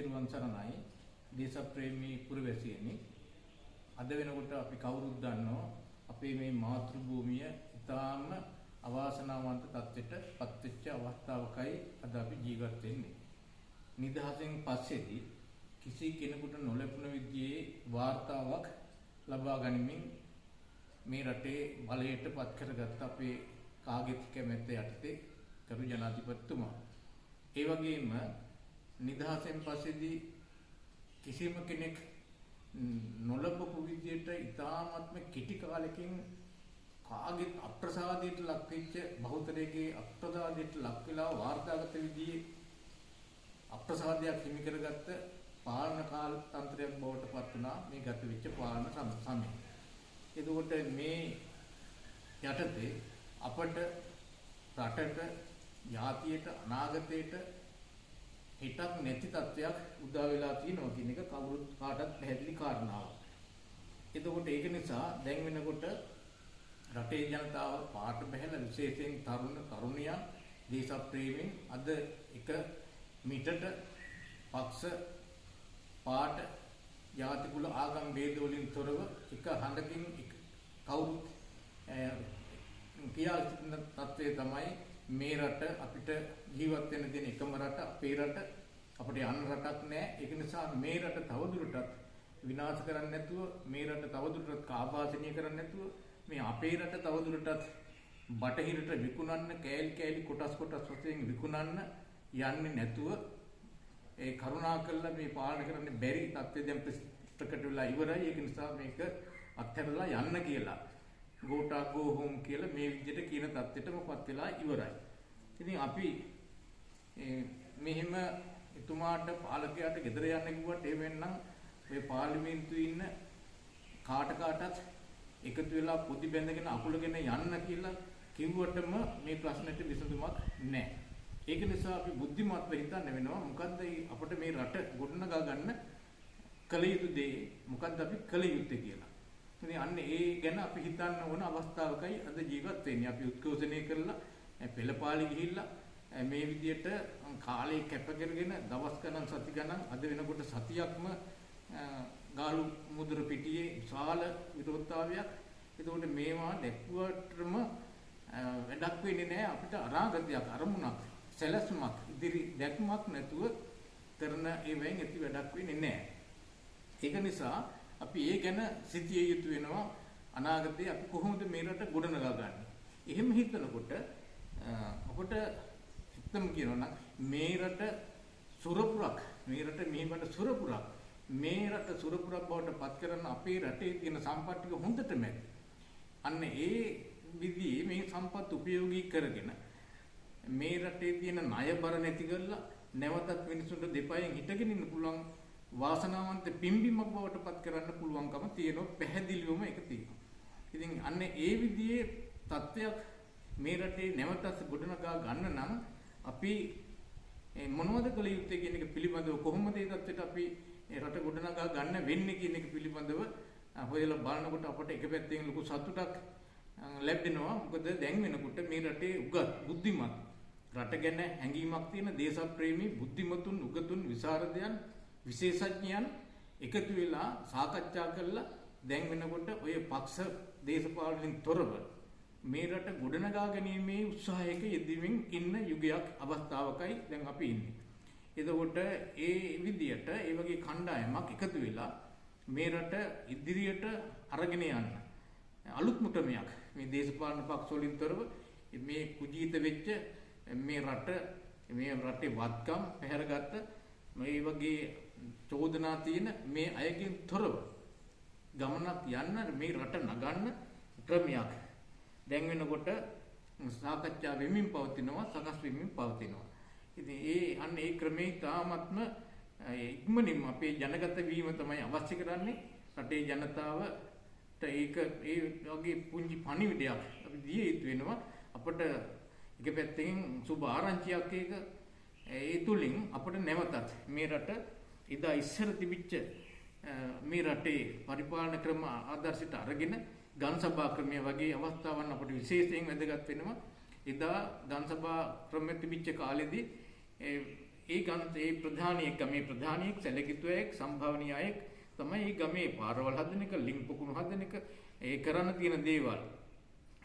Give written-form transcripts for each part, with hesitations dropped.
තෙරුවන් සරණයි දේශප්‍රේමී පුරවැසියනි අද වෙනකොට අපි කවුරුත් දන්නවා අපේ මේ මාතෘ භූමිය ඉතාම අවාසනාවන්ත තත්ත්වයට පත්වෙච්ච අවස්ථාවකයි අද අපි ජීවත් වෙන්නේ. නිදහසෙන් පස්සේදී කිසි කෙනෙකුට නොලැබුණ විදිහේ වාර්තාවක් ලබා ගනිමින් මේ රටේ බලයට පත් කරගත්ත අපේ කාගෙත් කැමැත්ත යටතේ කරු ජනාධිපතිතුමා. ඒ වගේම නිදහසෙන් පස්සේදී කිසිම කෙනෙක් නොලබපු විදියට ඉතාමත්ම කෙටි කාලෙකින් කාගෙත් අප්‍රසාදයට ලක් වෙච්ච බහුතරයේ අප්‍රසාදයට ලක් වෙලා වාර්තාගත විදිහේ අප්‍රසාදයක් හිමි කරගත්ත පාලන කාල තන්ත්‍රයක් බවට පත් වුණා මේ ගත වෙච්ච පාලන සමය. එතකොට මේ යටතේ අපට රටට යාතියට අනාගතයට හිතක් නැති තත්ත්වයක් උදා වෙලා තියෙනවා කියන එක කවුරුත් කාටත් පැහැදිලි කාරණාවක්. එතකොට ඒක නිසා දැන් වෙනකොට රටේ ජනතාව පාට බැහැලා විශේෂයෙන් තරුණියන් දේශප්‍රේමීන් අද එක මිටට පක්ෂ පාට ජාති කුල ආගම් ભેද වලින් තොරව එක හඬකින් කවුරුත් කියා සිටින තත්ත්වය තමයි මේ රට අපිට ජීවත් වෙන්න දෙන එකම රට අපේ රට අපිට යන්න රටක් නැහැ. ඒක නිසා මේ රට තවදුරටත් විනාශ කරන්නේ නැතුව මේ රට තවදුරටත් කාබාසනීය කරන්නේ නැතුව මේ අපේ රට තවදුරටත් බටහිරට විකුණන්න කෑලි කොටස් වශයෙන් විකුණන්න යන්නේ නැතුව ඒ කරුණාකරලා මේ පාලනය කරන්න බැරි තත්ත්වය දැන් ප්‍රකට වෙලා ඉවරයි. ඒක නිසා මේක අත්හැරලා යන්න කියලා ගෝටා ගෝ හෝම් කියලා මේ විදිහට කියන තත්ත්වෙටමපත් වෙලා ඉවරයි. ඉතින් අපි මෙහෙම එතුමාට පාලකයාට ගෙදර යන්න කිව්වට ඒ වෙන්නම් ඔය පාර්ලිමේන්තුවේ ඉන්න කාටත් එකතු වෙලා පොඩි බැඳගෙන අකුලගෙන යන්න කියලා කිව්වටම මේ ප්‍රශ්නෙට විසඳුමක් නැහැ. ඒක නිසා අපි බුද්ධිමත්ව හිතන්න වෙනවා මොකද්ද අපිට මේ රට ගොඩනගා ගන්න කල යුතු දේ මොකද්ද අපි කල යුත්තේ කියලා. ඉතින් අන්න ඒ ගැන අපි හිතන්න ඕන අවස්ථාවකයි අද ජීවත් වෙන්නේ. අපි උත්කෝෂණය කරලා පෙළපාලි ගිහිල්ලා මේ විදියට කාලේ කැප කරගෙන දවස් ගණන් සති ගණන් අද වෙනකොට සතියක්ම ගාලු මුද්‍ර පිටියේ විශාල විරෝධතාවයක්. ඒකෝට මේවා දැක්වුවටම වැඩක් වෙන්නේ නැහැ. අපිට අනාගතයක් අරමුණක් සැලැස්මක් ඉදිරි දැක්මක් නැතුව කරන ඒවෙන් ඇති වැඩක් වෙන්නේ නැහැ. ඒක නිසා අපි ඒ ගැන සිතිය යුතු වෙනවා. අනාගතේ අපි කොහොමද මේ රට ගොඩනගා ගන්නේ? එහෙම හිතනකොට අපට හිතමු කියනවා නම් මේ රට සුරපුරක් මේ රට මෙහෙමකට සුරපුරක් මේ රට සුරපුරක් බවට පත් කරන අපේ රටේ තියෙන සම්පත් ටික හොඳටම ඇති. අන්න ඒ විදිහේ මේ සම්පත් උපයෝගී කරගෙන මේ රටේ තියෙන ණයබර නැති කරලා නැවතත් මිනිසුන්ට දෙපයෙන් හිටගෙන ඉන්න පුළුවන් වාසනාවන්ත පිම්බීමක් බවට පත් කරන්න පුළුවන්කම තියෙනවා. පැහැදිලිවම ඒක තියෙනවා. ඉතින් අන්න ඒ විදිහේ තත්ත්වයක් මේ රටේ නැවතත් ගොඩනගා ගන්න නම් අපි මොනවද කළ යුත්තේ කියන එක පිළිබඳව කොහොමද මේ තත්ත්වයට අපි රට ගොඩනගා ගන්න වෙන්නේ කියන එක පිළිබඳව හොයලා බලනකොට අපට එක පැත්තෙන් ලොකු සතුටක් ලැබෙනවා. මොකද දැන් වෙනකොට මේ රටේ උගත් බුද්ධිමත් රට ගැන හැඟීමක් තියෙන දේශප්‍රේමී බුද්ධිමතුන් උගතුන් විශාරදයන් විශේෂඥයන් එකතු වෙලා සාකච්ඡා කරලා දැන් වෙනකොට ඔය පක්ෂ දේශපාලනින් තොරව මේ රට ගොඩනගා ගැනීමේ උත්සාහයක යෙදෙමින් ඉන්න යුගයක් අවස්ථාවකයි දැන් අපි ඉන්නේ. එතකොට ඒ විදියට ඒ වගේ කණ්ඩායමක් එකතු වෙලා මේ රට ඉදිරියට අරගෙන යන්න අලුත් මුටමයක් මේ දේශපාලන පක්ෂ වලින් තොරව මේ කුජීත වෙච්ච මේ රටේ වත්කම් පැහැරගත්ත මේ වගේ චෝදනා තියෙන මේ අයගෙන් තොරව ගමනක් යන්න මේ රට නගන්න ක්‍රමයක් දැන් වෙනකොට සාකච්ඡා වෙමින් පවතිනවා, සකස් වෙමින් පවතිනවා. ඉතින් ඒ ක්‍රමේ තාමත්ම ඉක්මනින්ම අපේ ජනගත වීම තමයි අවශ්‍ය කරන්නේ. රටේ ජනතාවට ඒක ඒ වගේ පුංචි පණිවිඩයක් අපි දිය යුතු වෙනවා. අපට එක පැත්තකින් සුබ ආරංචියක් එක ඒ තුලින් අපට නැවතත් මේ රට ඉදා ඉස්සර තිබිච්ච මේ රටේ පරිපාලන ක්‍රම ආදර්ශයට අරගෙන ගන්සභා ක්‍රමය වගේ අවස්ථාවන් අපට විශේෂයෙන් වැදගත් වෙනවා. එදා ගන්සභා ක්‍රමෙ තිබිච්ච කාලෙදී ඒ ප්‍රධානියෙක් ගමේ ප්‍රධානියෙක් සැලකිතුවෙක් සම්භාවනීයෙක් තමයි මේ ගමේ පාරවල් හදන එක, ලිං පොකුණු හදන එක, ඒ කරන්න තියෙන දේවල්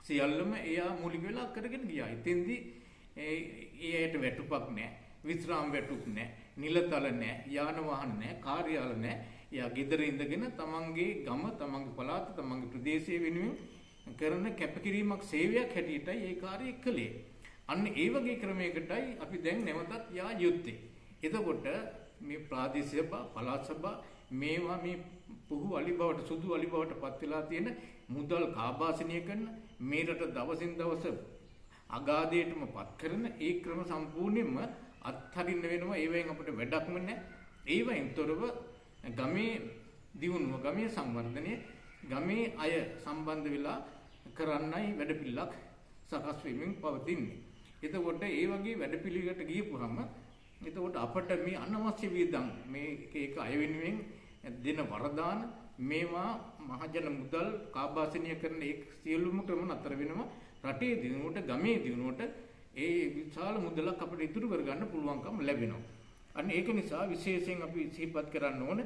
සියල්ලම එයා මූලික වෙලා කරගෙන ගියා. ඉතින්දී ඒයට වැටුපක් නැහැ, විශ්‍රාම වැටුප් නැහැ, නිලතල නැහැ, යාන වාහන නැහැ, කාර්යාල නැහැ. එයා ගෙදර ඉඳගෙන තමන්ගේ ගම, තමන්ගේ පළාත, තමන්ගේ ප්‍රදේශය වෙනුවෙන් කරන කැපකිරීමක්, සේවයක් හැටියටයි ඒ කාර්යය කළේ. අන්න ඒ වගේ ක්‍රමයකටයි අපි දැන් නැවතත් යා යුත්තේ. එතකොට මේ ප්‍රාදේශීය සභා, පළාත් සභා මේවා මේ පුහු අලි බවට, සුදු අලි බවට පත් වෙලා තියෙන මුදල් කාබාසනය කරන, මේ රට දවසින් දවස අගාධයටම පත් කරන ඒ ක්‍රම සම්පූර්ණයෙන්ම අත්හරින්න වෙනවා. ඒවෙන් අපිට වැඩක්ම නැහැ. ඒවෙන් තොරව ගමේ දියුණුව, ගමේ සංවර්ධනය, ගමේ අය සම්බන්ධ වෙලා කරන්නයි වැඩපිළිවෙලක් සකස් වෙමින් පවතින්නේ. එතකොට ඒ වගේ වැඩපිළිවෙලකට ගියපුවම එතකොට අපට මේ අනවශ්‍ය වියදම්, මේ එක අය වෙනුවෙන් දෙන වරදාන, මේවා මහජන මුදල් කාබාසනය කරන ඒ සියලුම ක්‍රම නතර වෙනවා. රටේ දිනුවට, ගමේ දිනුවට ඒ විශාල මුදලක් අපිට ඉතුරු කරගන්න පුළුවන්කම ලැබෙනවා. අන්න ඒක නිසා විශේෂයෙන් අපි සිහිපත් කරන්න ඕන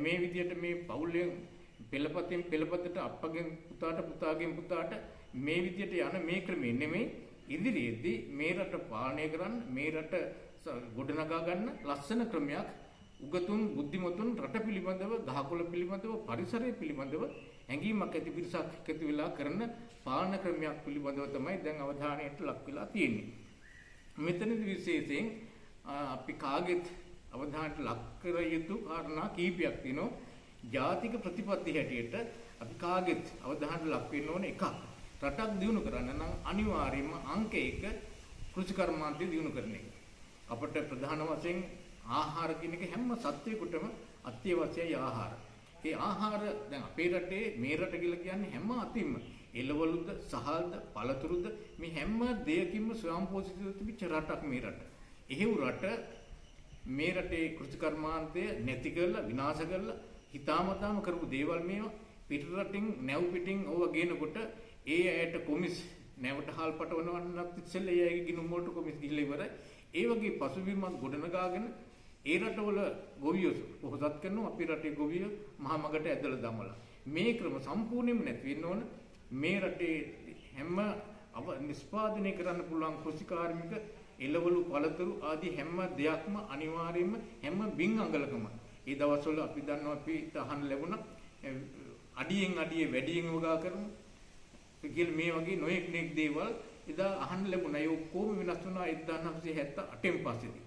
මේ විදිහට මේ පවුලෙන් පෙළපතින් පෙළපතට, අප්පගෙන් පුතාට, පුතාගෙන් පුතාට මේ විදිහට යන මේ ක්‍රමෙ නෙමෙයි ඉදිරියේදී මේ රට පාලනය කරන්න, මේ රට ගොඩනගා ගන්න ලස්සන ක්‍රමයක් උගතුන්, බුද්ධිමතුන් රට පිළිබඳව, ගහකොළ පිළිබඳව, පරිසරය පිළිබඳව හැඟීමක් ඇති පිරිසක් එකතු වෙලා කරන පාලන ක්‍රමයක් පිළිබඳව තමයි දැන් අවධානයට ලක් වෙලා තියෙන්නේ. මෙතනදී විශේෂයෙන් අපි කාගෙත් අවධානයට ලක් කර යුතු කාරණා කීපයක් තියෙනවා. ජාතික ප්‍රතිපත්ති හැටියට අපි කාගෙත් අවධානයට ලක් වෙන්න ඕන එකක්. රටක් දියුණු කරන්න නම් අනිවාර්යයෙන්ම අංක 1 කෘෂි කර්මාන්තය දියුණු කරන එක. අපට ප්‍රධාන වශයෙන් ආහාර කියන එක හැම සත්වයකටම අත්‍යවශ්‍යයි ආහාර. ඒ ආහාර දැන් අපේ රටේ, මේ රට කියලා කියන්නේ හැම අතින්ම එළවලුද, සහල්ද, පළතුරුද මේ හැම දෙයකින්ම ස්වයංපෝෂිතව තිබිච්ච රටක් මේ රට. එහෙව් රට මේ රටේ කෘෂි කර්මාන්තය නැති කරලා, විනාශ කරලා හිතාමතාම කරපු දේවල් මේවා පිට රටින් නැව් පිටින් ඕවා ගේනකොට ඒ ඇයට කොමිස් නැවට හාල් පටවනවන්නත් ඉස්සෙල්ලා ඒ අයගේ ගිණුම් වලට කොමිස් ගිහිල්ලා ඉවරයි. ඒ වගේ පසුබිමක් ගොඩනගාගෙන ඒ රටවල ගොවියෝ පොහොසත් කරනවා, අපේ රටේ ගොවියෝ මහා මගට ඇදලා දමලා. මේ ක්‍රම සම්පූර්ණයෙන්ම නැති වෙන්න ඕන. මේ රටේ හැම නිෂ්පාදනය කරන්න පුළුවන් කෘෂි කාර්මික, එළවලු, පළතුරු ආදී හැම දෙයක්ම අනිවාර්යයෙන්ම හැම බින් අඟලකම ඒ දවස්වල අපි දන්නවා, අපි තහන් ලැබුණා අඩියෙන් අඩියේ වැඩියෙන් වගා කරමු කියලා මේ වගේ නොයෙක් නෙක් දේවල් එදා අහන්න ලැබුණා. ඒ ඔක්කොම වෙනස් වුණා 1978න් පස්සේදී.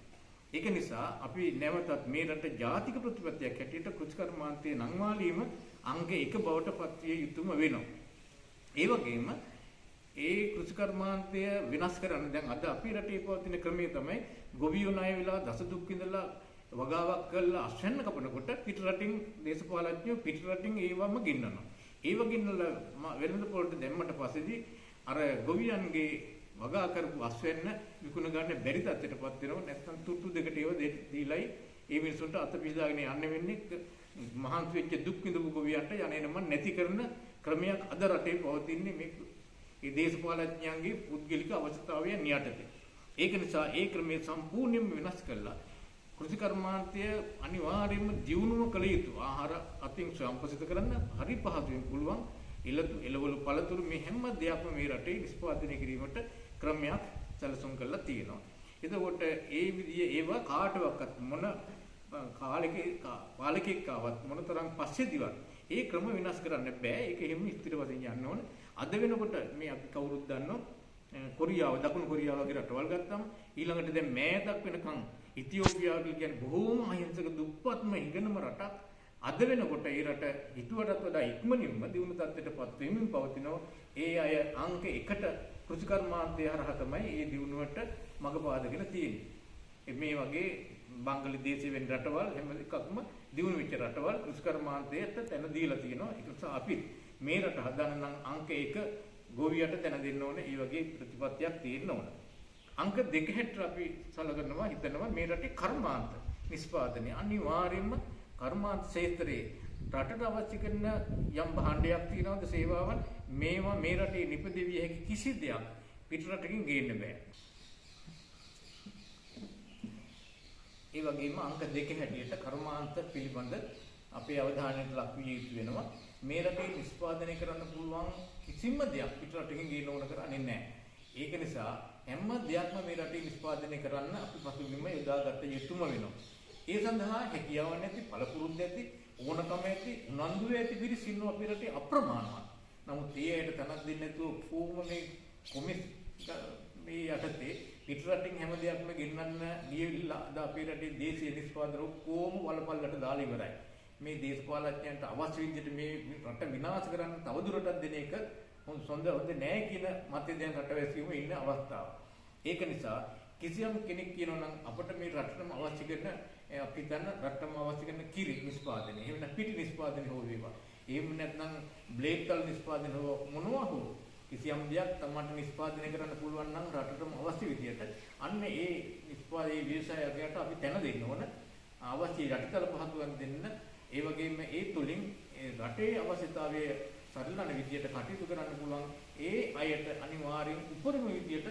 ඒක නිසා අපි නැවතත් මේ රට ජාතික ප්‍රතිපත්තියක් හැටියට කෘෂි කර්මාන්තයේ නංවාලීම අංග 1 බවට පත් විය යුතුම වෙනවා. ඒ වගේම ඒ කෘෂි කර්මාන්තය විනාශ කරන්න දැන් අද අපේ රටේ පවතින ක්‍රමය තමයි ගොවියෝ ණය වෙලා දස දුක් විඳලා වගාවක් කරලා අස්වැන්න කපනකොට පිට රටින් දේශපාලඥයෝ පිට රටින් ඒවම ගෙන්නනවා. ඒව ගෙන්නලා වෙළඳ පොළට දැම්මට පස්සේදී අර ගොවියන්ගේ වගා කරපු අස්වැන්න විකුණ ගන්න බැරි තත්ත්වයටපත් වෙනවා. නැත්නම් තුට්ටු දෙකට ඒව දීලයි ඒ මිනිසුන්ට අත පිහදාගෙන යන්න වෙන්නේ. මහන්සි වෙච්ච දුක් විඳපු ගොවියන්ට යන්නේම නැති කරන ක්‍රමයක් අද රටේ පවතින්නේ මේ දේශපාලඥයන්ගේ පුද්ගලික අවශ්‍යතාවයන් යටතේ. ඒක නිසා ඒ ක්‍රමයේ සම්පූර්ණයෙන්ම වෙනස් කළා කෘෂි කර්මාන්තය අනිවාර්යයෙන්ම දියුණුව කළ යුතු. ආහාර අතින් ස්වයංපෝෂිත කරන්න හරි පහසුවෙන් පුළුවන්. එළවලු, පළතුරු මේ හැම දෙයක්ම මේ රටේ නිෂ්පාදනය කිරීමට ක්‍රමයක් සැලසුම් කරලා තියෙනවා. එතකොට ඒ විදිහේ ඒවා කාටවත් මොන පාලකෙක් ආවත් මොනතරම් පස්සේදීවත් ඒ ක්‍රම විනාශ කරන්න බෑ. ඒක එහෙම ස්ථිර වශයෙන් යන්න ඕන. අද වෙනකොට මේ අපි කවුරුත් දන්නවා කොරියාව, දකුණු කොරියාව වගේ රටවල් ගත්තම ඊළඟට දැන් මෑතක් වෙනකන් ඉතියෝපියාව කියන්නේ බොහෝම අහිංසක දුප්පත්ම ඉගෙනම රටක්. අද වෙනකොට ඒ රට හිතුවටත් වඩා ඉක්මනින්ම දියුණු තත්ත්වයටපත් වෙමින් පවතිනවා. ඒ අය අංක 1ට කෘෂි කර්මාන්තය හරහා තමයි ඒ දියුණුවට මඟ පාදගෙන තියෙන්නේ. මේ වගේ බංග්ලාදේශයේ වෙන රටවල් හැම එකක්ම දියුණු වෙච්ච රටවල් කෘෂි කර්මාන්තයට තැන දීලා තියෙනවා. ඒක නිසා අපි මේ රට හදන්න නම් අංක 1 ගොවියට තැන දෙන්න ඕනේ. ඒ වගේ ප්‍රතිපත්තියක් තියෙන්න ඕන. අංක 2 හැට අපි සලකනවා, හිතනවා මේ රටේ කර්මාන්ත නිෂ්පාදනය අනිවාර්යයෙන්ම කර්මාන්ත ක්ෂේත්‍රයේ රටට අවශ්‍ය කරන යම් භාණ්ඩයක් තියෙනවද, සේවාවන් මේවා මේ රටේ නිපදවිය හැකි කිසි දෙයක් පිට රටකින් ගේන්න බෑ. වගේම අංක 2 හැටියට කර්මාන්ත පිළිබඳ අපේ අවධානයට ලක් විය යුතු වෙනවා. මේ රටේ නිෂ්පාදනය කරන්න පුළුවන් කිසිම දෙයක් පිටරටකින් ගේන්න ඕන කරන්නේ නැහැ. ඒක නිසා හැම දෙයක්ම මේ රටේ නිෂ්පාදනය කරන්න අපි පසුබිම යොදාගත යුතුම වෙනවා. ඒ සඳහා හැකියාව නැති, පළපුරුද්ද ඇති, ඕනකම ඇති, උනන්දු ඇති පිරිස ඉන්නවා අපේ රටේ අප්‍රමාණවත්. නමුත් ඒ අයට තනක් දෙන්නේ නැතුව කොහොම මේ කොමිස් මේ යටතේ පිටරටින් හැම දෙයක්ම ගෙන්නන්න ගියවිලා අද අපේ රටේ දේශීය නිෂ්පාදන ඔක්කොම වලපල්ලට දාලා ඉවරයි. මේ දේශපාලඥයන්ට අවශ්‍ය විදිහට මේ රට විනාශ කරන්න තවදුරටත් දෙන එක හොඳ නෑ කියන මතය දැන් රටවැසියුම ඉන්න අවස්ථාව. ඒක නිසා කිසියම් කෙනෙක් කියනවා නම් අපිට මේ රටටම අවශ්‍ය කරන අපි දන්න රටටම අවශ්‍ය කරන කිරි නිෂ්පාදනය, එහෙම නැත්නම් පිටි නිෂ්පාදනය හෝ වේවා. එහෙම නැත්නම් බ්ලේක් තල් නිෂ්පාදනය හෝ මොනවා හෝ කිසියම් දෙයක් තමන්ට නිෂ්පාදනය කරන්න පුළුවන් නම් රටටම අවශ්‍ය විදිහට අන්න ඒ නිෂ්පාදනයේ විශේෂයකට අපි තැන දෙන්න ඕන. අවශ්‍ය යටිතල පහසුකම් දෙන්න. ඒ වගේම ඒ තුලින් රටේ අවශ්‍යතාවය සරලන විදියට කටයුතු කරන්න පුළුවන් ඒ අයට අනිවාර්යෙන් උපරිම විදියට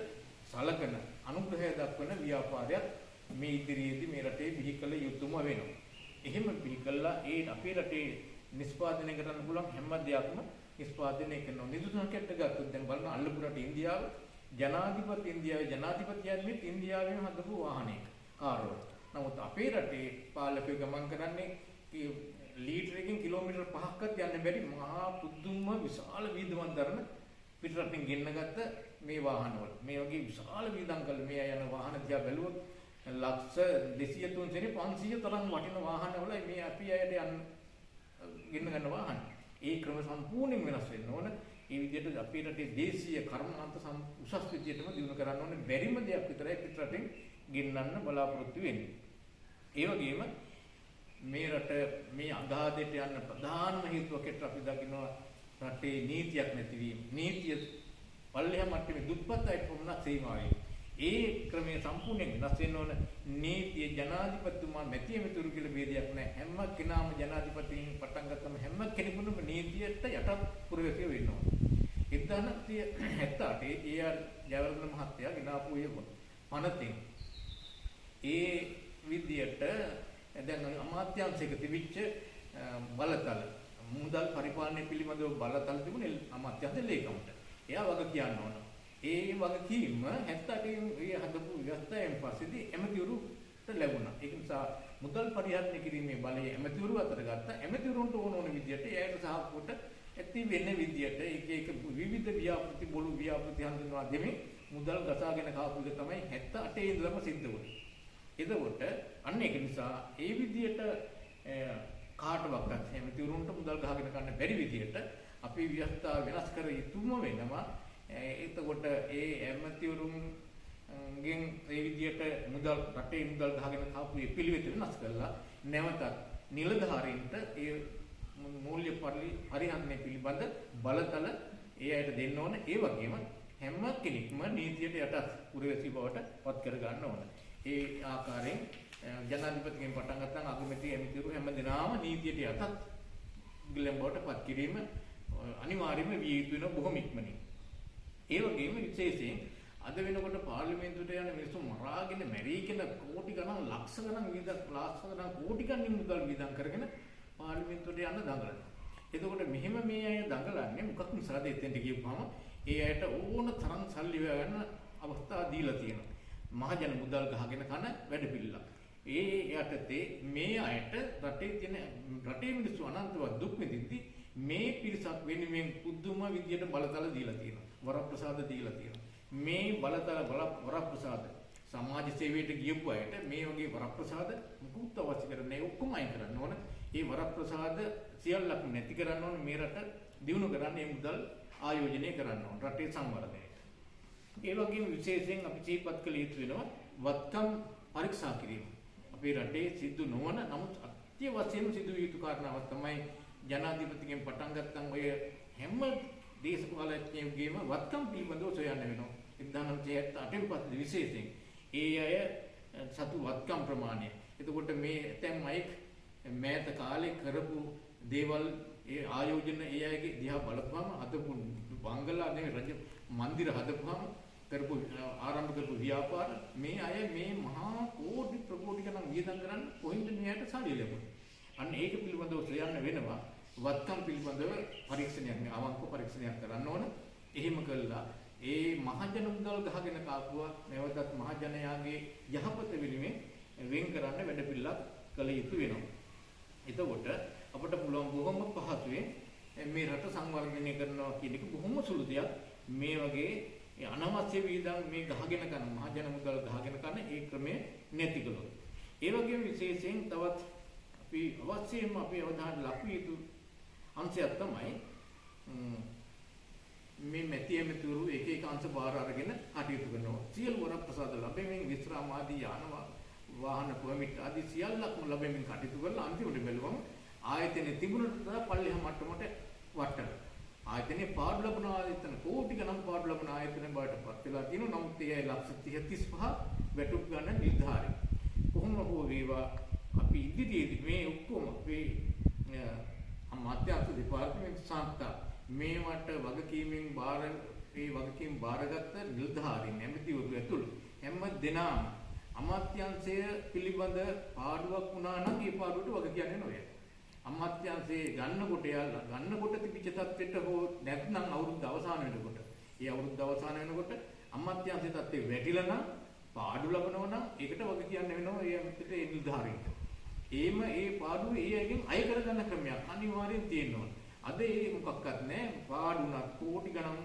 සලකන අනුග්‍රහය දක්වන ව්‍යාපාරයක් මේ ඉදිරියේදී මේ රටේ බිහි කළ යුතුම වෙනවා. එහෙම බිහි කළා ඒ අපේ රටේ නිෂ්පාදනය කරන්න පුළුවන් හැම දෙයක්ම නිෂ්පාදනය කරනවා. නිදුනකට ගත්තොත් දැන් බලන්න අල්ලපු රට ඉන්දියාව ජනාධිපතියන්ෙත් ඉන්දියාවෙම හදපු වාහනයක කාර්යය. නමුත් අපේ රටේ පාලකයෝ ගමන් කරන්නේ ලීටරකින් කිලෝමීටර් 5ක්වත් යන්න බැරි මහා පුදුම විශාල වීදමක් දරන පිටරටින් ගෙන්නගත්ත මේ වාහනවල මේ වගේ විශාල වීදම් කළ මේ යන වාහන දිහා බැලුවොත් ලක්ෂ 200 300 500 තරම් වටින වාහනවල මේ අපි අයට ගෙන්න ගන්න වාහන. ඒ ක්‍රම සම්පූර්ණයෙන් වෙනස් වෙන්න ඕන. ඒ විදිහට අපේ රටේ දේශීය කර්මාන්ත උසස් විදිහටම දිනු කරන්න ඕනේ. බැරිම දෙයක් විතරයි පිටරටින් ගෙන්නන්න බලාපොරොත්තු වෙන්නේ. ඒ වගේම මේ රට මේ අගාධයට යන ප්‍රධානම හේතුවකට අපි දකිනවා රටේ නීතියක් නැතිවීම. නීතිය පල්ලෙහා මට්ටමේ දුප්පත් අයට පමණක් සීමා වෙයි. ඒ ක්‍රමයේ සම්පූර්ණයෙන් වෙනස් වෙන්න ඕන. නීතිය ජනාධිපතිතුමා මැතිතුරු කියලා ભેදයක් නැහැ. හැම කෙනාම ජනාධිපතින් පටන් ගත්තම හැම කෙනෙකුම නීතියට යටත් පුරවැසියෝ වෙන්න ඕන. 1978 ඒ ජයවර්ධන මහත්තයා ගෙනාපු පනතින් ඒ විදියට දැන් අමාත්‍යාංශයක තිබිච්ච බලතල මුදල් පරිපාලනය පිළිබඳව බලතල තිබුණේ අමාත්‍යාංශ ලේකම්ට. එයා වග කියන්න ඕන. ඒ වගකීම 78 ඒ හදපු ව්‍යවස්ථාවෙන් පස්සේදී ඇමතිවරුන්ට ලැබුණා. ඒක නිසා මුදල් පරිහරණය කිරීමේ බලය ඇමතිවරු අතර ගත්තා. ඇමතිවරුන්ට ඕන විදියට ඒකට සහපොට ඇති වෙන විදියට එක විවිධ ව්‍යාපෘති බොළු ව්‍යාපෘති හඳුන්වා දෙමින් මුදල් ගසාගෙන කාපු එක තමයි 78 ඉඳලම සිද්ධ වුණේ. එතකොට අන්න ඒක නිසා ඒ විදියට කාටවත් ඇමතිවරුන්ට මුදල් ගහගෙන ගන්න බැරි විදියට අපි ව්‍යවස්ථාව වෙනස් කර යුතුම වෙනවා. එතකොට ඒ ඇමතිවරුන්ගෙන් ඒ විදියට මුදල් රටේ මුදල් ගහගෙන කාපු ඒ පිළිවෙත වෙනස් කරලා නැවතත් නිලධාරීන්ට ඒ මූල්‍ය පරිහරණය පිළිබඳ බලතල ඒ අයට දෙන්න ඕන. ඒ වගේම හැම කෙනෙක්ම නීතියට යටත් පුරවැසි බවට පත් කර ගන්න ඕන. ඒ ආකාරයෙන් ජනාධිපතිගෙන් පටන් ගත්තාම අගමැති ඇමතිවරු හැම දිනම නීතියට යටත් ගිලම් බවට පත් කිරීම අනිවාර්යයෙන්ම විය යුතු වෙන බොහොම ඉක්මනින්. ඒ වගේම විශේෂයෙන් අද වෙනකොට පාර්ලිමේන්තුවට යන මිනිස්සු මරාගෙන මැරීගෙන කෝටි ගණන් ලක්ෂ ගණන් කෝටි ගණන් මුදල් වියදම් කරගෙන පාර්ලිමේන්තුවට යන දඟලනවා. එතකොට මෙහෙම මේ අය දඟලන්නේ මොකක් නිසාද? එතෙන්ට ගියපුවම ඒ අයට ඕන තරම් සල්ලි ගන්න අවස්ථා දීලා තියෙනවා. මහජන මුදල් ගහගෙන කන වැඩ පිළිලා. ඒ යටතේ මේ අයට රටේ මිනිස්සු අනන්තවත් දුක් විඳින්දි මේ පිරිසක් වෙනුවෙන් පුදුම විදියට බලතල දීලා තියෙනවා. වරප්‍රසාද දීලා තියෙනවා. මේ බලතල වරප්‍රසාද සමාජ සේවයට ගියපු අයට මේ වගේ වරප්‍රසාද මුකුත් අවශ්‍ය කරන්නේ ඔක්කොම අයින් කරන්න ඕන. ඒ වරප්‍රසාද සියල්ලක්ම නැති කරන්න ඕන. මේ රට දියුණු කරන්න මේ මුදල් ආයෝජනය කරන්න ඕන. රටේ සංවර්ධනය. ඒ වගේම විශේෂයෙන් අපි සිහිපත් කළ යුතු වෙනවා වත්කම් පරීක්ෂා කිරීම. අපේ රටේ සිද්ධ නොවන නමුත් අත්‍යවශ්‍යම සිදු විය යුතු කාරණාවක් තමයි ජනාධිපතිගෙන් පටන් ගත්තම ඔය හැම දේශපාලඥයෙකුගේම වත්කම් පිළිබඳව සොයන්න වෙනවා. 1978 පස්සේ විශේෂයෙන් ඒ අය සතු වත්කම් ප්‍රමාණය. එතකොට මේ දැන් මයික් මෑත කාලේ කරපු දේවල් ඒ ආයෝජන ඒ අයගේ දිහා බලපුවම හදපු බංගලා නෙවෙයි රජ මන්දිර හදපුවම කරපු ආරම්භ කරපු ව්‍යාපාර මේ අය මේ මහා කෝටි ප්‍රකෝටි ගණන් වියදම් කරන් කොහෙන්ද මෙයාට සල්ලි ලැබුණේ. අන්න ඒක පිළිබඳව සොයන්න වෙනවා. වත්කම් පිළිබඳව පරීක්ෂණයක් නේ අවංක පරීක්ෂණයක් කරන්න ඕන. එහෙම කළා ඒ මහජන මුදල් ගහගෙන කාපුවා නැවතත් මහජනයාගේ යහපත වෙනුවෙන් වෙන් කරන්න වැඩපිළිවෙලක් කළ යුතු වෙනවා. එතකොට අපිට පුළුවන් බොහොම පහසුවෙන් මේ රට සංවර්ධනය කරනවා කියන එක බොහොම සුළු දෙයක්. මේ වගේ අනවශ්‍ය වියදම් මේ ගහගෙන කරන මහජන මුදල් ගහගෙන කරන ඒ ක්‍රමය නැති කළොත්. ඒ වගේම විශේෂයෙන් තවත් අපි අවශ්‍යයෙන්ම අපි අවධානය ලක්ව යුතු අංශයක් තමයි මේ මෙතියමතුරු එක එක අංශ බාර අරගෙන කටයුතු කරනවා. සියලු වරප්‍රසාද ලැබෙමින් විශ්‍රාම ආදී යාන වාහන පර්මිට් ආදී සියල්ලක්ම ලැබෙමින් කටයුතු කරලා අන්තිමට බැලුවම ආයතනයේ තිබුණට පල්ලෙහා මට්ටමට වටන. ආයතනයේ පාඩු ලැබුණ ආයතන කෝටි ගණන් පාඩු ලැබුණ ආයතන බවට පත් වෙලා තියෙනවා. නමුත් ඒ 135 වැටුප් ගන්න නිර්ධාරයි. කොහොම හෝ වේවා අපි ඉදිරියේදී මේ ඔක්කොම මේ අමාත්‍යාංශ දෙපාර්තමේන්තු සංස්ථා මේවට වගකීමෙන් වගකීම් බාරගත්ත නිලධාරීන් ඇමතිවරු ඇතුළු හැම දෙනාම අමාත්‍යාංශය පිළිබඳ පාඩුවක් වුණා නම් ඒ පාඩුවට වග කියන්නේ නෝය. අමාත්‍යාංශයේ ගන්නකොට තිබිච්ච තත්ත්වෙට හෝ නැත්නම් අවුරුද්ද අවසාන වෙනකොට ඒ අවුරුද්ද අවසාන වෙනකොට අමාත්‍යාංශයේ තත්ත්වෙ වැටිලා නම් පාඩු ලබනවා නම් ඒකට වග කියන්න වෙනවා ඒ ඇමතිට ඒ නිලධාරීන්ට. ඒ පාඩුව ඒ අයගෙන් අය කරගන්න ක්‍රමයක් අනිවාර්යෙන් තියෙන්න ඕන. අද ඒ මොකක්වත් නැහැ. පාඩුණක් කෝටි ගණන්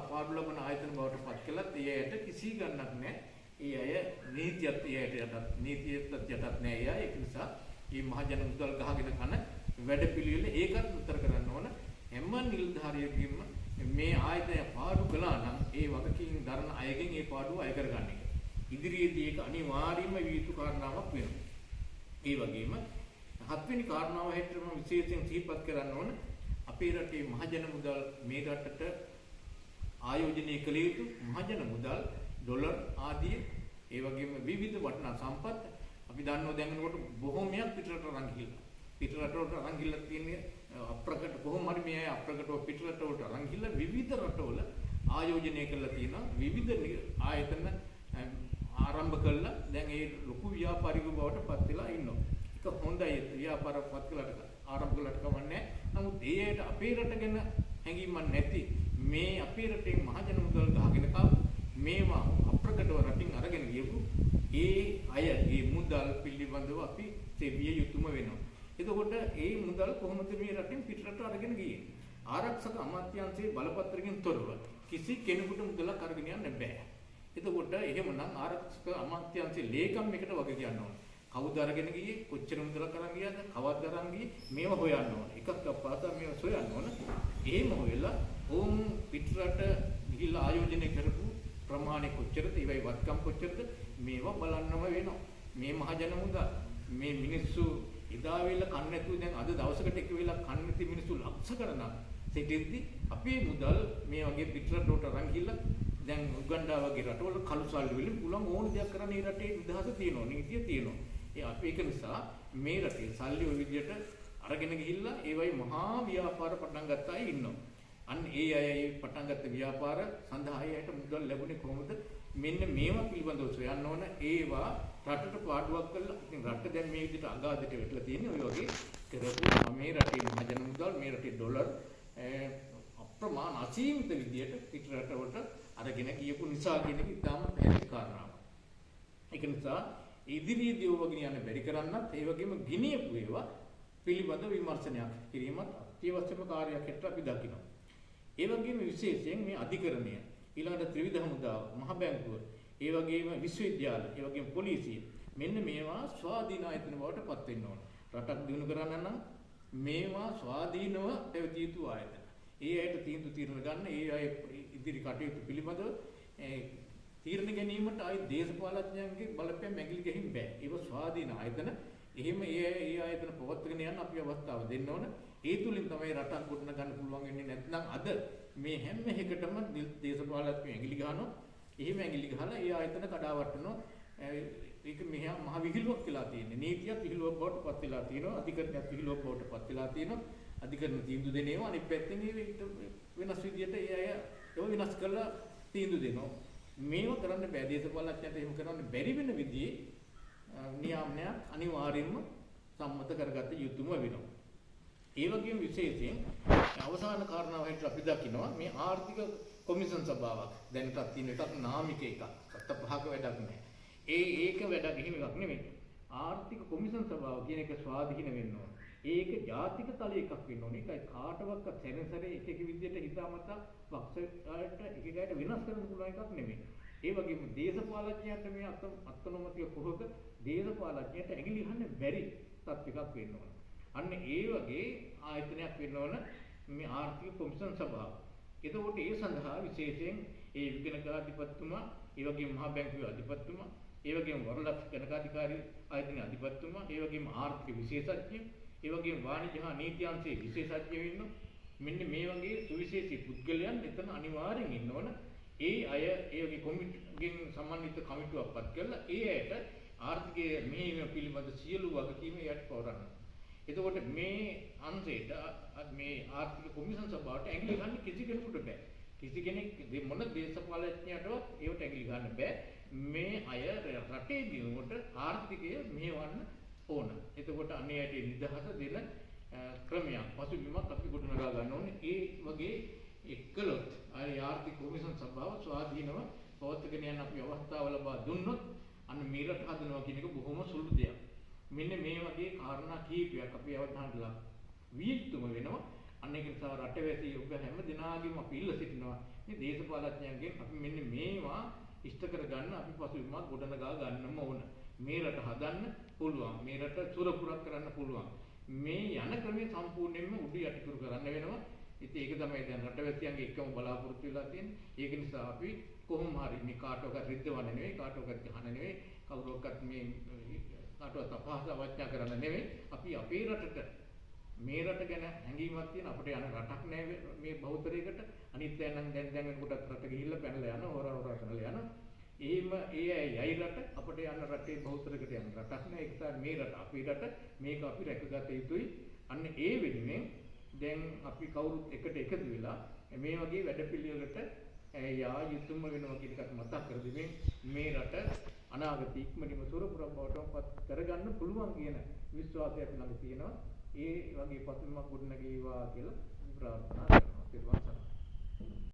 පාඩු ලබන ආයතන බවට පත් කළත් ඒ අයට කිසි ගණනක් නැහැ. ඒ අය නීතියත් යටත් නැහැ. ඒක නිසා මේ මහජන මුදල් ගහගෙන කරන වැඩපිළිවෙල ඒකත් උත්තර කරන්න ඕන. හැම නිලධාරියෙකුම මේ ආයතනය පාඩු කළා නම් ඒ වගකීම් දරන අයගෙන් ඒ පාඩුව අය කරගන්න එක. ඉදිරියේදී ඒක අනිවාර්යයෙන්ම විය යුතු කාරණාවක් වෙනවා. ඒ වගේම හත්වෙනි කාරණාව හැටියට මම විශේෂයෙන් සිහිපත් කරන්න ඕන අපේ රටේ මහජන මුදල් මේ රටට ආයෝජනය කළ යුතු මහජන මුදල් ඩොලර් ආදී ඒ වගේම විවිධ වටිනා සම්පත් අපි දන්නවා දැනනකොට බොහෝමයක් පිටරට අරන් ගිහිල්ලා. පිටරටවලට අරන් ගිහිල්ලා තියෙන්නේ අප්‍රකට කොහොම හරි මේ අය අප්‍රකටව පිටරටවලට අරන් ගිහිල්ලා විවිධ රටවල ආයෝජනය කරලා තියෙනවා. විවිධ ආයතන ආරම්භ කළා. දැන් ඒ ලොකු ව්‍යාපාරික බවට පත් වෙලා ඉන්නවා. ඒක හොඳයි ව්‍යාපාරයක් පත් කළාට ආරම්භ කළාට කවන්නේ. නමුත් ඒ අයට අපේ රට ගැන හැඟීමක් නැති මේ අපේ රටේ මහජන මුදල් ගහගෙන මේවා අප්‍රකටව රටින් අරගෙන ගියපු ඒ අයගේ මුදල් පිළිබඳව අපි සෙවිය යුතුම වෙනවා. එතකොට ඒ මුදල් කොහොමද මේ රටින් පිටරට අරගෙන ගියේ? ආරක්ෂක අමාත්‍යාංශයේ බලපත්‍රකින් තොරව කිසි කෙනෙකුට මුදලක් අරගෙන යන්න බෑ. එතකොට එහෙමනම් ආරක්ෂක අමාත්‍යාංශයේ ලේකම් එකට වගේ කියන්න ඕන. කවුද අරගෙන ගියේ? කොච්චර මුදලක් අරන් ගියාද? කවද්ද අරන් ගියේ? මේව හොයන්න ඕන. එකක් අපහාසා මේව සොයන්න ඕන. එහෙම හොයලා ඕම් පිටරට ගිහිල්ලා ආයෝජනය කරපු ප්‍රමාණය කොච්චරද? ඒවයි වත්කම් කොච්චරද? මේවා බලන්නම වෙනවා. මේ මහජන මුදල් මේ මිනිස්සු එදා වෙලා කන්නේ නැතුව දැන් අද දවසකට එක වෙලා කන්නේ නැති මිනිස්සු ලක්ෂ ගණනක් සිටින්දි අපේ මුදල් මේ වගේ පිටරටට අරන් ගිහිල්ලා දැන් උගන්ඩා වගේ රටවල කළු සල්ලි වලින් පුළුවන් ඕන දෙයක් කරන්න මේ රටේ නිදහස තියෙනවා, නීතිය තියෙනවා. ඒක නිසා මේ රටේ සල්ලි ඔය විදියට අරගෙන ගිහිල්ලා ඒවයි මහා ව්‍යාපාර පටන් ගත්ත අය ඉන්නවා. අන්න ඒ අය පටන් ගත්ත ව්‍යාපාර සඳහා අයට මුදල් ලැබුණේ කොහොමද? මෙන්න මේවා පිළිබඳව සොයන්න ඕන. ඒවා රටට පාඩුවක් කරලා ඉතින් රට දැන් මේ විදිහට අගාධයට වැටලා තියෙන්නේ. ඔය වගේ කරපු මේ රටේ මහජන මුදල් මේ රටේ ඩොලර් අප්‍රමාණ අසීමිත විදියට පිට රටවලට අරගෙන ගියපු නිසා කියන එක ඉතාම පැහැදිලි කාරණාවක්. ඒක නිසා ඉදිරියේදී ඔය වගේ යන බැරි කරන්නත් ඒ වගේම ගිනියපු ඒවා පිළිබඳ විමර්ශනයක් කිරීමත් අත්‍යවශ්‍යම කාර්යයක් හැටියට අපි දකිනවා. ඒ වගේම විශේෂයෙන් මේ අධිකරණය ඊළඟට ත්‍රිවිධ හමුදාව මහ බැංකුව ඒ වගේම විශ්වවිද්‍යාල ඒ වගේම පොලිසිය මෙන්න මේවා ස්වාධීන ආයතන බවට පත් වෙන්න ඕන. රටක් දිනු කරන්න නම් මේවා ස්වාධීනව පැවතිය යුතු ආයතන. ඒ අයට තීරණ ගන්න ඒ අය ඉදිරි කටයුතු පිළිබඳව තීරණ ගැනීමට ආයි දේශපාලඥයන්ගේ බලපෑම ඇඟිලි ගහින් බෑ. ඒක ස්වාධීන ආයතන. එහෙම ඒ ආයතන පවත්වාගෙන යන්න අපි අවස්ථාව දෙන්න ඕන. ඒ තුලින් තමයි රටක් ගොඩන ගන්න පුළුවන් වෙන්නේ. නැත්නම් අද මේ හැම එකටම දේශපාලඥයෝ ඇඟිලි ගහනවා. එහෙම ඇඟිලි ගහලා ඒ ආයතන කඩා වටනවා. ඒක මෙහා මහ විහිළුවක් කියලා තියෙන්නේ. නීතියත් විහිළුවක් බවට පත් වෙලා තියෙනවා. අධිකරණයත් විහිළුවක් බවට පත් වෙලා තියෙනවා. අධිකරණ තීන්දුව දෙනේවා අනිත් පැත්තෙන් වෙනස් විදියට ඒ අය ඒව විනාශ කරලා තීන්දුව දෙනවා. මේව කරන්න බෑ දේශපාලඥයන්ට එහෙම කරන්න බැරි වෙන විදිහේ නියාමනයක් අනිවාර්යයෙන්ම සම්මත කරගත යුතුම වෙනවා. ඒ වගේම විශේෂයෙන් අවසාන කාරණාව හැටියට අපි දකිනවා මේ ආර්ථික කොමිෂන් සභාවක් දැනටත් තියෙන එකක් නාමික එකක්. සත්ත පහක වැඩක් නෑ. ඒක වැඩක් එහෙම එකක් නෙමෙයි. ආර්ථික කොමිෂන් සභාව කියන එක ස්වාධීන වෙන්න ඕන. ඒක ජාතික තලයේ එකක් වෙන්න ඕනේ. ඒකයි කාටවත් සැරසැරේ එක එක විදිහට හිතාමතා පක්ෂයට එකකට වෙනස් කරන්න පුළුවන් එකක් නෙමෙයි. ඒ වගේම දේශපාලඥයන්ට මේ අත්නොමතිය කොහොමද දේශපාලඥයන්ට ඇඟිලි ගන්න බැරි තත්ත්වයක් වෙන්න ඕන. අන්න ඒ වගේ ආයතනයක් වෙන්න ඕන මේ ආර්ථික කොමිෂන් සභාව. එතකොට ඒ සඳහා විශේෂයෙන් ඒ විගණකාධිපතිතුමා, ඒ වගේම මහා බැංකුවේ අධිපතිතුමා, ඒ වගේම වරලක්ෂ ගණකාධිකාරී ආයතනයේ අධිපතිතුමා, ඒ වගේම ආර්ථික විශේෂඥ, ඒ වගේම වාණිජ්‍ය හා නීති අංශයේ විශේෂඥ වෙන්න මෙන්න මේ වගේ සුවිශේෂී පුද්ගලයන් එතන අනිවාර්යෙන් ඉන්න ඕන. ඒ අය ඒ වගේ කොමිටිගෙන් සම්මානිත කමිටුවක් පත් කරලා ඒ අයට ආර්ථිකයේ මෙහෙයුම පිළිබඳ සියලු වගකීම් එයට පවරන්න. එතකොට මේ අංශයට මේ ආර්ථික කොමිෂන් සභාවට ඇඟිලි ගන්න කිසි කෙනෙකුට බෑ. කිසි කෙනෙක් මොන දේශපාලඥයටවත් ඒවට ඇඟිලි ගන්න බෑ. මේ අය රටේ දියුණුවට ආර්ථිකය මෙහෙවන්න ඕන. එතකොට අනියට නිදහස දෙන ක්‍රමයක් පසුබිමක් අපි ගොඩනගා ගන්න ඕනේ. ඒ වගේ එක්කලොත් ආර්ථික කොමිෂන් සභාව ස්වාධීනව පවත්වාගෙන යන අපි අවස්ථාව ලබා දුන්නොත් අන්න මේ රට හදනවා කියන එක බොහොම සුළු දෙයක්. මෙන්න මේ වගේ කාරණා කීපයක් අපි අවධානයට ලක් වියතුම වෙනවා. අන්න ඒක නිසා රටවැසි ඔබ හැම දිනාගෙම අපි ඉල්ල සිටිනවා මේ දේශපාලඥයන්ගෙන් අපි මෙන්න මේවා ඉෂ්ට කරගන්න අපි පසුබිමක් ගොඩනගා ගන්නම ඕන. මේ රට හදන්න පුළුවන්. මේ රට සුරපුරක් කරන්න පුළුවන්. මේ යන ක්‍රමයේ සම්පූර්ණයෙන්ම උඩු යටිකුරු කරන්න වෙනවා. ඉතින් ඒක තමයි දැන් රටවැසියන්ගේ එකම බලාපොරොත්තු වෙලා තියෙන්නේ. ඒක නිසා අපි කොහොම හරි මේ කාටවත් රිද්දවන්න නෙවෙයි, කාටවත් ගහන්න නෙවෙයි, කවුරක්වත් මේ කාටවත් අපහාස අවඥා කරන්න නෙවෙයි. අපි අපේ රටට මේ රට ගැන හැඟීමක් තියෙන අපිට යන රටක් නෑ මේ බෞද්ධරයකට. අනිත් අය නම් දැන් වෙනකොටත් රට ගිහිල්ලා පැනලා යන හොරා කරලා යන. එහෙම යයි රට අපිට යන රටේ බෞද්ධරයකට යන රටක් නෑ. ඒක තමයි මේ රට අපේ රට. මේක අපි රැකගත යුතුයි. අන්න ඒ වෙනුවෙන් දැන් අපි කවුරුත් එකට එකතු වෙලා මේ වගේ වැඩපිළිවෙලකට යා යුතුම වෙනවා කියන එකත් මතක් කර දෙමින් මේ රට අනාගත ඉක්මනින්ම සුරපුරක් බවට පත් කරගන්න පුළුවන් කියන විශ්වාසය අපි ළඟ තියෙනවා. ඒ වගේ පසුබිමක් ගොඩනගේවා කියලා ප්‍රාර්ථනා කරනවා.